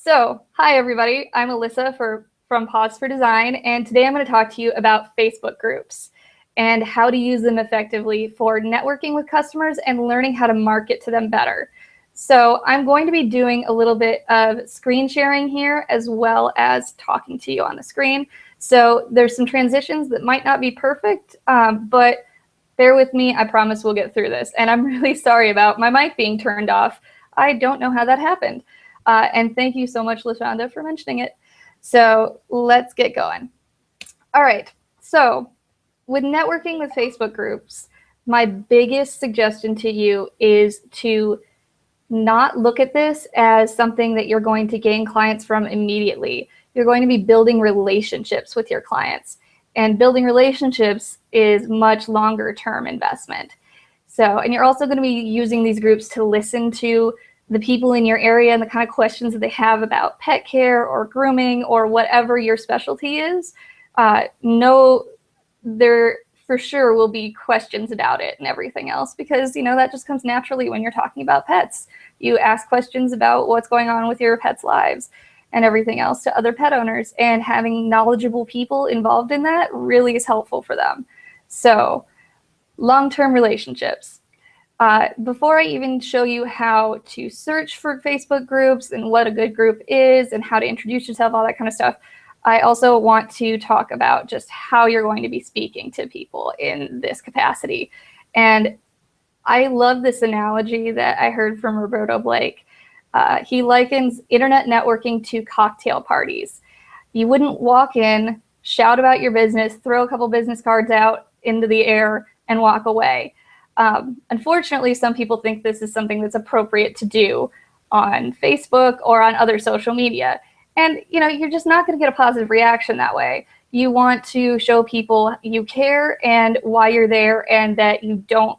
Hi everybody, I'm Alyssa from Paws for Design, and today I'm going to talk to you about Facebook groups and how to use them effectively for networking with customers and learning how to market to them better. So I'm going to be doing a little bit of screen sharing here as well as talking to you on the screen. So there's some transitions that might not be perfect, but bear with me, I promise we'll get through this. And I'm really sorry about my mic being turned off. I don't know how that happened. And thank you so much, LaShonda, for mentioning it. So let's get going. All right, so with networking with Facebook groups, my biggest suggestion to you is to not look at this as something that you're going to gain clients from immediately. You're going to be building relationships with your clients. And building relationships is much longer term investment. And you're also going to be using these groups to listen to the people in your area and the kind of questions that they have about pet care or grooming or whatever your specialty is. There for sure will be questions about it and everything else because, that just comes naturally when you're talking about pets. You ask questions about what's going on with your pets' lives and everything else to other pet owners, and having knowledgeable people involved in that really is helpful for them. So long-term relationships. Before I even show you how to search for Facebook groups and what a good group is and how to introduce yourself, all that kind of stuff, I also want to talk about just how you're going to be speaking to people in this capacity. And I love this analogy that I heard from Roberto Blake. He likens internet networking to cocktail parties. You wouldn't walk in, shout about your business, throw a couple business cards out into the air, and walk away. Unfortunately, some people think this is something that's appropriate to do on Facebook or on other social media. And, you're just not going to get a positive reaction that way. You want to show people you care and why you're there and that you don't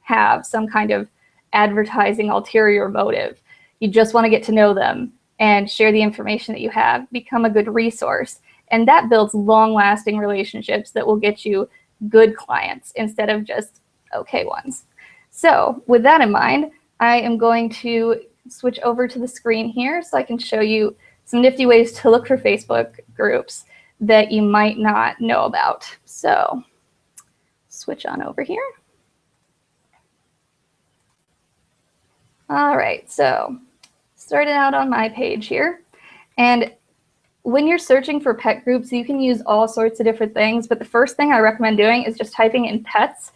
have some kind of advertising ulterior motive. You just want to get to know them and share the information that you have, become a good resource. And that builds long-lasting relationships that will get you good clients instead of just okay ones. So with that in mind, I am going to switch over to the screen here so I can show you some nifty ways to look for Facebook groups that you might not know about. So switch on over here. All right, so starting out on my page here. And when you're searching for pet groups, you can use all sorts of different things, but the first thing I recommend doing is just typing in pets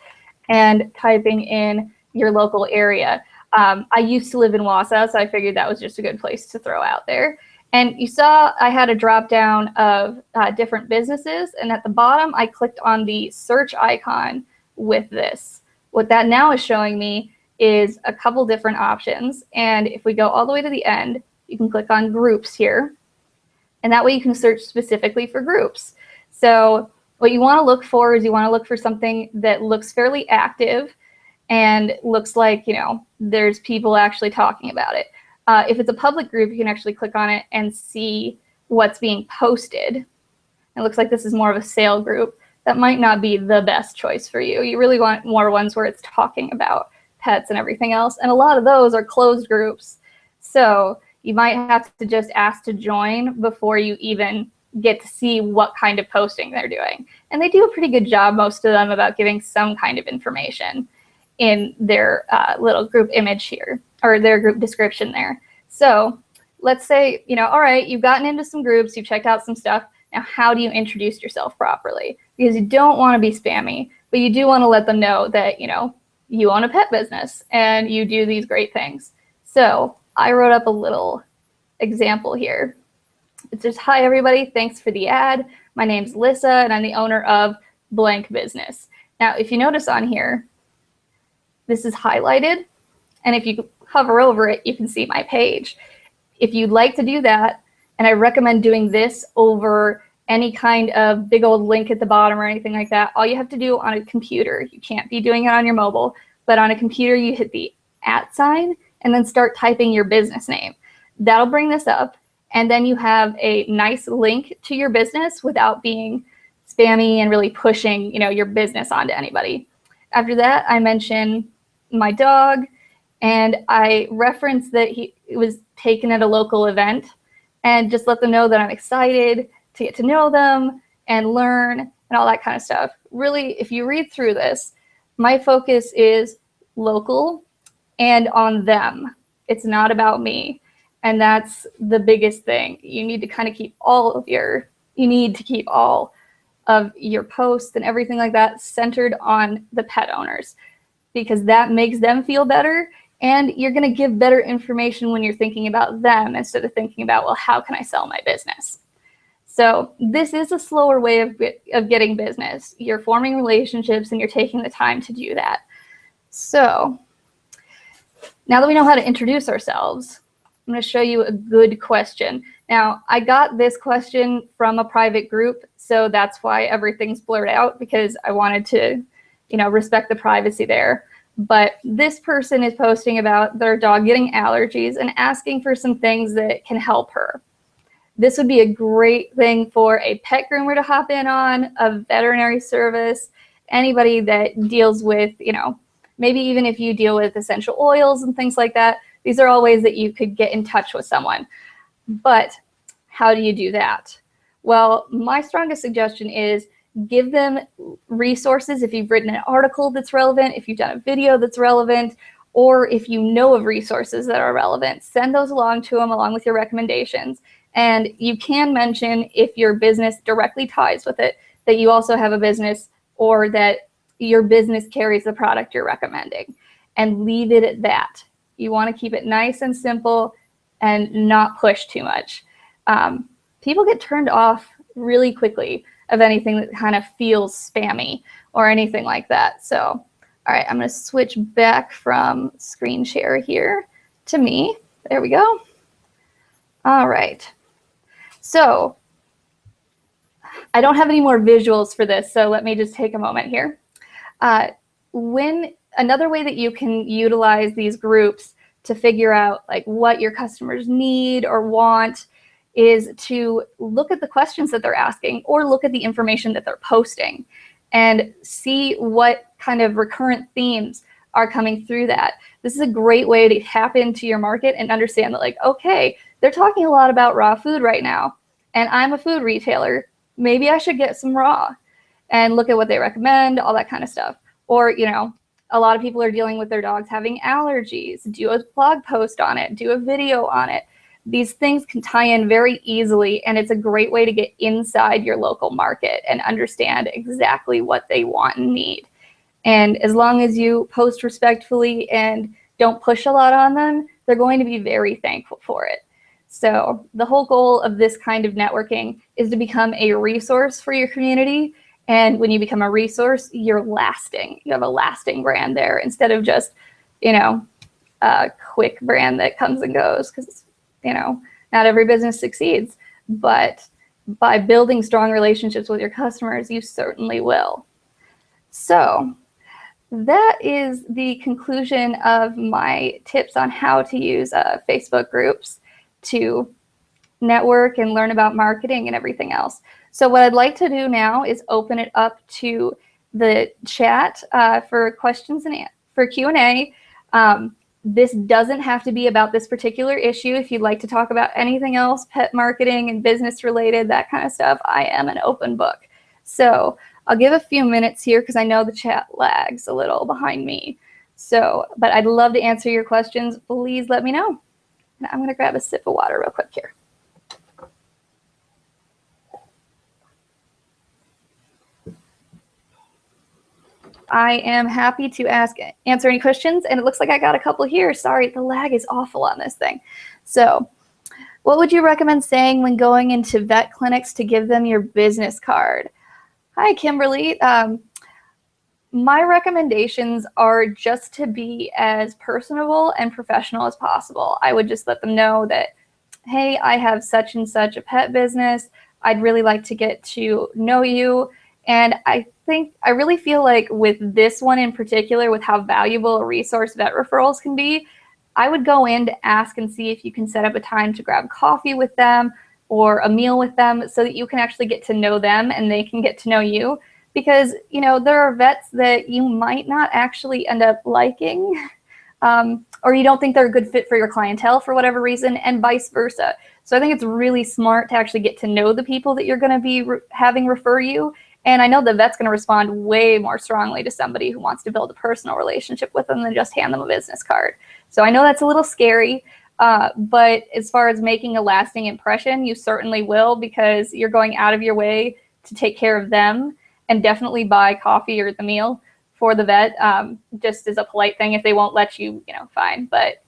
and typing in your local area. I used to live in Wausau, so I figured that was just a good place to throw out there. And you saw I had a drop down of different businesses, and at the bottom I clicked on the search icon with this. What that now is showing me is a couple different options, and if we go all the way to the end, you can click on groups here, and that way you can search specifically for groups. So what you want to look for is you want to look for something that looks fairly active and looks like, there's people actually talking about it. If it's a public group, you can actually click on it and see what's being posted. It looks like this is more of a sale group. That might not be the best choice for you. You really want more ones where it's talking about pets and everything else. And a lot of those are closed groups. So you might have to just ask to join before you even get to see what kind of posting they're doing. And they do a pretty good job, most of them, about giving some kind of information in their little group image here, or their group description there. So let's say, all right, you've gotten into some groups, you've checked out some stuff. Now, how do you introduce yourself properly? Because you don't want to be spammy, but you do want to let them know that, you own a pet business and you do these great things. So I wrote up a little example here. It's just, hi, everybody. Thanks for the ad. My name's Lissa, and I'm the owner of blank business. Now, if you notice on here, this is highlighted. And if you hover over it, you can see my page. If you'd like to do that, and I recommend doing this over any kind of big old link at the bottom or anything like that, all you have to do on a computer, you can't be doing it on your mobile, but on a computer, you hit the @ sign and then start typing your business name. That'll bring this up. And then you have a nice link to your business without being spammy and really pushing, your business onto anybody. After that, I mention my dog, and I reference that it was taken at a local event. and just let them know that I'm excited to get to know them and learn and all that kind of stuff. Really, if you read through this, my focus is local and on them. It's not about me. And that's the biggest thing. You need to kind of keep all of your posts and everything like that centered on the pet owners, because that makes them feel better. And you're going to give better information when you're thinking about them instead of thinking about, well, how can I sell my business? So this is a slower way of getting business. You're forming relationships and you're taking the time to do that. So now that we know how to introduce ourselves, I'm going to show you a good question. Now, I got this question from a private group, so that's why everything's blurred out, because I wanted to, respect the privacy there. But this person is posting about their dog getting allergies and asking for some things that can help her. This would be a great thing for a pet groomer to hop in on, a veterinary service, anybody that deals with, maybe even if you deal with essential oils and things like that. These are all ways that you could get in touch with someone. But how do you do that? Well, my strongest suggestion is give them resources. If you've written an article that's relevant, if you've done a video that's relevant, or if you know of resources that are relevant, send those along to them along with your recommendations. And you can mention, if your business directly ties with it, that you also have a business, or that your business carries the product you're recommending, and leave it at that. You want to keep it nice and simple and not push too much. People get turned off really quickly of anything that kind of feels spammy or anything like that. So, all right, I'm going to switch back from screen share here to me. There we go. All right. So I don't have any more visuals for this, so let me just take a moment here. Another way that you can utilize these groups to figure out like what your customers need or want is to look at the questions that they're asking, or look at the information that they're posting and see what kind of recurrent themes are coming through that. This is a great way to tap into your market and understand that, like, okay, they're talking a lot about raw food right now, and I'm a food retailer. Maybe I should get some raw, and look at what they recommend, all that kind of stuff. Or, a lot of people are dealing with their dogs having allergies. Do a blog post on it, do a video on it. These things can tie in very easily, and it's a great way to get inside your local market and understand exactly what they want and need. And as long as you post respectfully and don't push a lot on them, they're going to be very thankful for it. So the whole goal of this kind of networking is to become a resource for your community. And when you become a resource, you're lasting. You have a lasting brand there, instead of just, a quick brand that comes and goes, because, not every business succeeds. But by building strong relationships with your customers, you certainly will. So that is the conclusion of my tips on how to use Facebook groups to network and learn about marketing and everything else. So what I'd like to do now is open it up to the chat for questions and for Q&A. This doesn't have to be about this particular issue. If you'd like to talk about anything else, pet marketing and business related, that kind of stuff, I am an open book. So I'll give a few minutes here, because I know the chat lags a little behind me. So, but I'd love to answer your questions. Please let me know. And I'm going to grab a sip of water real quick here. I am happy to answer any questions, and it looks like I got a couple here. Sorry, the lag is awful on this thing. So, what would you recommend saying when going into vet clinics to give them your business card? Hi, Kimberly. My recommendations are just to be as personable and professional as possible. I would just let them know that, hey, I have such and such a pet business. I'd really like to get to know you. And I really feel like with this one in particular, with how valuable a resource vet referrals can be, I would go in to ask and see if you can set up a time to grab coffee with them or a meal with them, so that you can actually get to know them and they can get to know you. Because, there are vets that you might not actually end up liking, or you don't think they're a good fit for your clientele for whatever reason, and vice versa. So I think it's really smart to actually get to know the people that you're going to be having refer you. And I know the vet's going to respond way more strongly to somebody who wants to build a personal relationship with them than just hand them a business card. So I know that's a little scary, but as far as making a lasting impression, you certainly will, because you're going out of your way to take care of them, and definitely buy coffee or the meal for the vet, just as a polite thing. If they won't let you, fine. But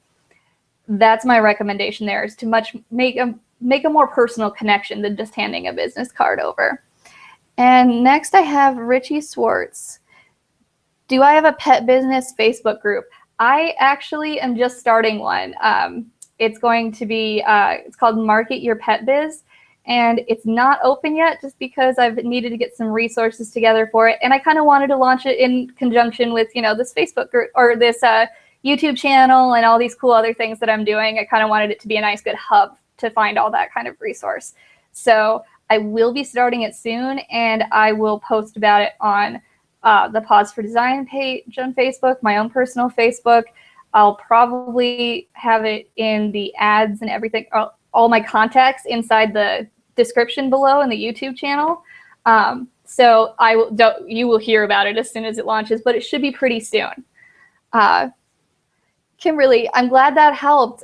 that's my recommendation there, is to make a more personal connection than just handing a business card over. And next I have Richie Swartz. Do I have a pet business Facebook group? I actually am just starting one. It's going to be, it's called Market Your Pet Biz. And it's not open yet just because I've needed to get some resources together for it. And I kind of wanted to launch it in conjunction with, this Facebook group or this YouTube channel and all these cool other things that I'm doing. I kind of wanted it to be a nice, good hub to find all that kind of resource. So I will be starting it soon, and I will post about it on the Paws for Design page on Facebook, my own personal Facebook. I'll probably have it in the ads and everything, all my contacts inside the description below in the YouTube channel. So you will hear about it as soon as it launches, but it should be pretty soon. Kimberly, I'm glad that helped.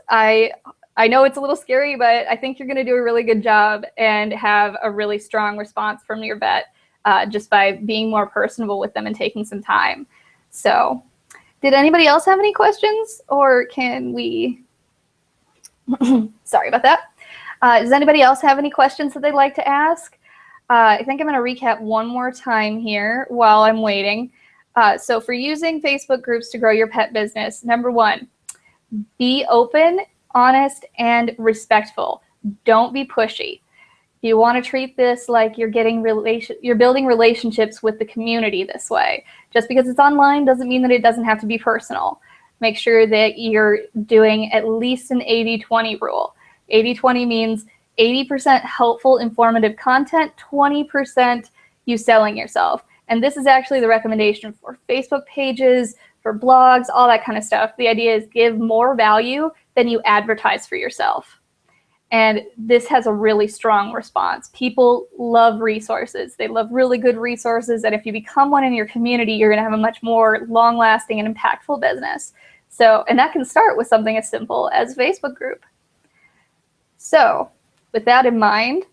I know it's a little scary, but I think you're going to do a really good job and have a really strong response from your vet just by being more personable with them and taking some time. So did anybody else have any questions, or can we, sorry about that. Does anybody else have any questions that they'd like to ask? I think I'm going to recap one more time here while I'm waiting. So for using Facebook groups to grow your pet business, number one, be open, honest, and respectful. Don't be pushy. You want to treat this like you're building relationships with the community this way. Just because it's online doesn't mean that it doesn't have to be personal. Make sure that you're doing at least an 80-20 rule. 80-20 means 80% helpful, informative content, 20% you selling yourself. And this is actually the recommendation for Facebook pages, for blogs, all that kind of stuff. The idea is give more value than you advertise for yourself. And this has a really strong response. People love resources. They love really good resources. And if you become one in your community, you're going to have a much more long-lasting and impactful business. So, and that can start with something as simple as a Facebook group. So with that in mind,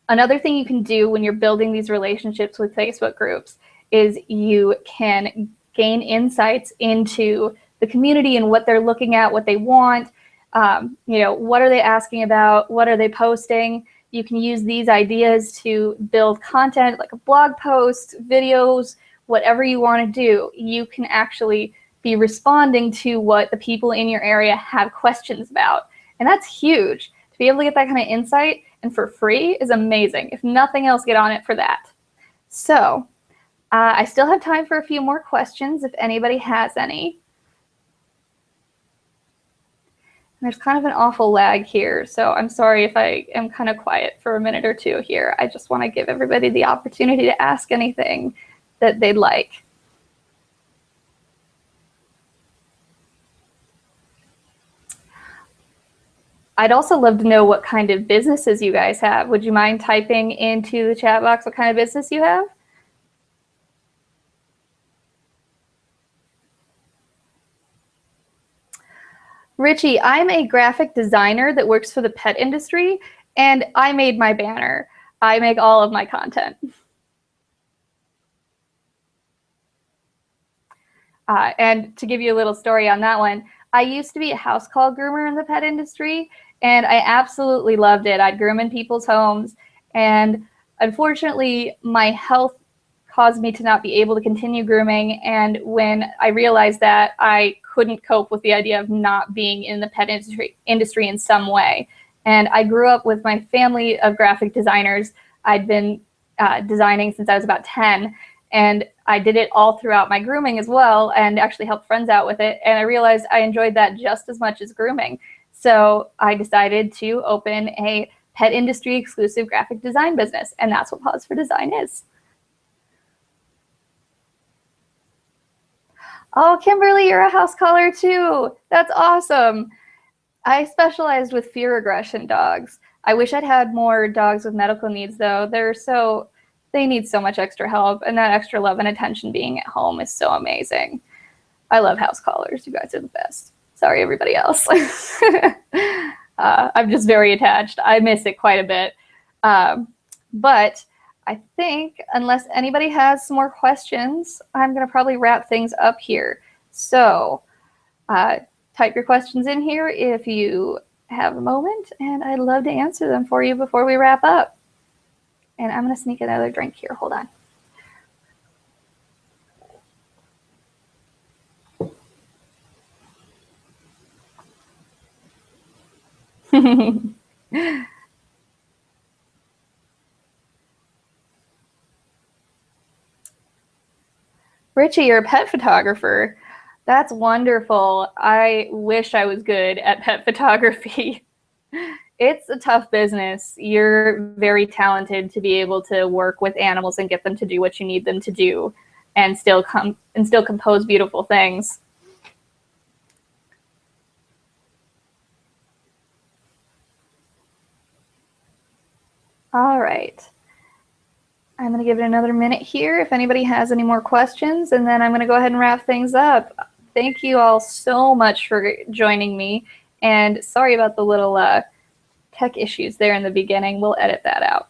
another thing you can do when you're building these relationships with Facebook groups is you can gain insights into the community and what they're looking at, what they want, what are they asking about, what are they posting. You can use these ideas to build content like a blog post, videos, whatever you want to do. You can actually be responding to what the people in your area have questions about. And that's huge. To be able to get that kind of insight and for free is amazing. If nothing else, get on it for that. So I still have time for a few more questions if anybody has any. And there's kind of an awful lag here, so I'm sorry if I am kind of quiet for a minute or two here. I just want to give everybody the opportunity to ask anything that they'd like. I'd also love to know what kind of businesses you guys have. Would you mind typing into the chat box what kind of business you have? Richie, I'm a graphic designer that works for the pet industry, and I made my banner. I make all of my content. And to give you a little story on that one, I used to be a house call groomer in the pet industry, and I absolutely loved it. I'd groom in people's homes, and unfortunately, my health caused me to not be able to continue grooming. And when I realized that, I couldn't cope with the idea of not being in the pet industry in some way. And I grew up with my family of graphic designers. I'd been designing since I was about 10. And I did it all throughout my grooming as well, and actually helped friends out with it. And I realized I enjoyed that just as much as grooming. So I decided to open a pet industry exclusive graphic design business. And that's what Paws for Design is. Oh, Kimberly, you're a house caller too. That's awesome. I specialized with fear aggression dogs. I wish I'd had more dogs with medical needs though. They need so much extra help, and that extra love and attention being at home is so amazing. I love house callers. You guys are the best. Sorry, everybody else. I'm just very attached. I miss it quite a bit. But I think unless anybody has some more questions, I'm going to probably wrap things up here. So type your questions in here if you have a moment, and I'd love to answer them for you before we wrap up. And I'm going to sneak another drink here. Hold on. Richie, you're a pet photographer. That's wonderful. I wish I was good at pet photography. It's a tough business. You're very talented to be able to work with animals and get them to do what you need them to do and still compose beautiful things. All right. I'm going to give it another minute here if anybody has any more questions, and then I'm going to go ahead and wrap things up. Thank you all so much for joining me, and sorry about the little tech issues there in the beginning. We'll edit that out.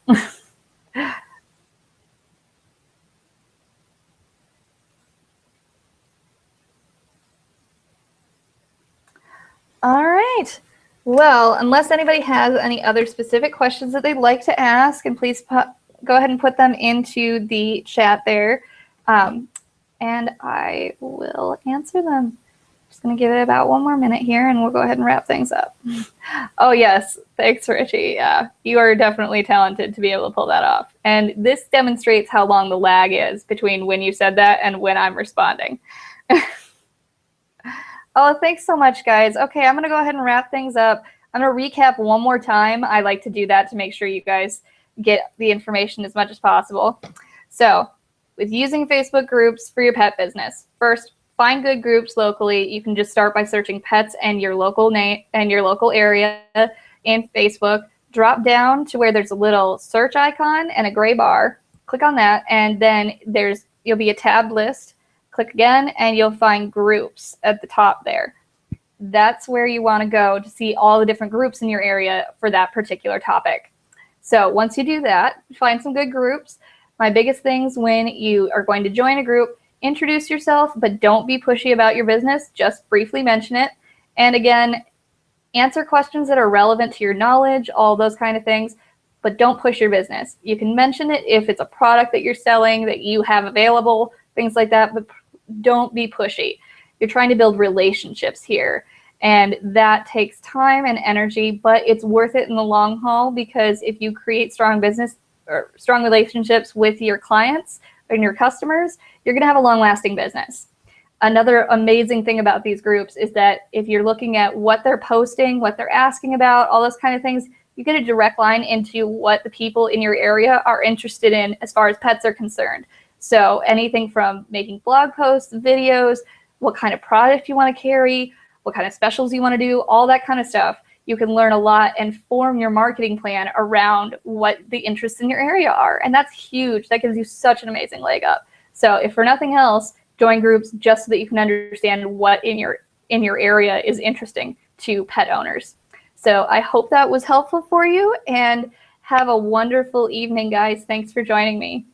All right. Well, unless anybody has any other specific questions that they'd like to ask, and please go ahead and put them into the chat there, and I will answer them. Just going to give it about one more minute here, and we'll go ahead and wrap things up. Oh, yes. Thanks, Richie. Yeah, you are definitely talented to be able to pull that off. And this demonstrates how long the lag is between when you said that and when I'm responding. Oh, thanks so much, guys. Okay, I'm going to go ahead and wrap things up. I'm going to recap one more time. I like to do that to make sure you guys get the information as much as possible. So, with using Facebook groups for your pet business, first, find good groups locally. You can just start by searching pets and your local name and your local area in Facebook. Drop down to where there's a little search icon and a gray bar. Click on that, and then you'll be a tabbed list. Click again, and you'll find groups at the top there. That's where you want to go to see all the different groups in your area for that particular topic. So once you do that, find some good groups. My biggest things when you are going to join a group, introduce yourself, but don't be pushy about your business. Just briefly mention it. And again, answer questions that are relevant to your knowledge, all those kind of things, but don't push your business. You can mention it if it's a product that you're selling that you have available, things like that, but don't be pushy. You're trying to build relationships here, and that takes time and energy, but it's worth it in the long haul, because if you create strong business or strong relationships with your clients and your customers, you're going to have a long-lasting business. Another amazing thing about these groups is that if you're looking at what they're posting, what they're asking about, all those kind of things, you get a direct line into what the people in your area are interested in as far as pets are concerned. So anything from making blog posts, videos, what kind of product you want to carry, what kind of specials you want to do, all that kind of stuff. You can learn a lot and form your marketing plan around what the interests in your area are. And that's huge. That gives you such an amazing leg up. So if for nothing else, join groups just so that you can understand what in your area is interesting to pet owners. So I hope that was helpful for you, and have a wonderful evening, guys. Thanks for joining me.